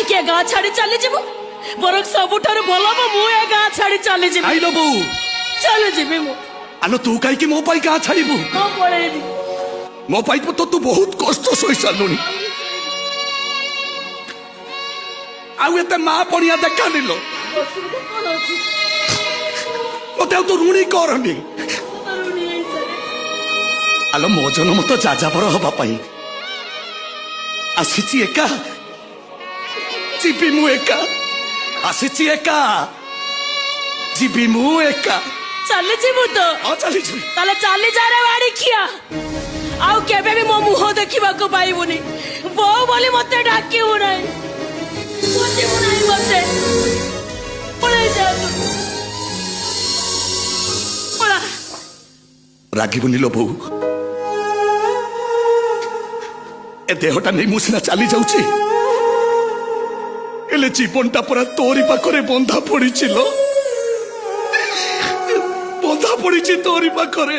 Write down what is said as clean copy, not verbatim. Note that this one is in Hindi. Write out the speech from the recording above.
कहीं गाँ छाड़ी चली जीव बर सबुठार भल मु गाँ छाड़ी चली जी चली जी आलो तू कहीं मो पाई गाँ छाड़बू मो पाई तो तू बहुत कष्ट सही सारूनी आते माँ पड़िया देखा नीलो मत तू ऋणी करनी आलो मो जन्म तो जाजापर हवाई आसी एका जीवी मु एका आसी एका जीवी मु एका चली जीवु तो हाँ चली ताले चली जा रे वाड़ी खिया आउ केबे भी मो मुह देखिबा को पाइबुनी बो बोली मते डाकिउ नाही बुझिबु नाही मते पळे जा पळा रागिबुनी लो बहू ए देहटा नहीं मुसिना चली जाउची एले जीवनटा पूरा तोरी पाखरे बंधा पड़ी लो बंधा पड़ी तोरी पाखरे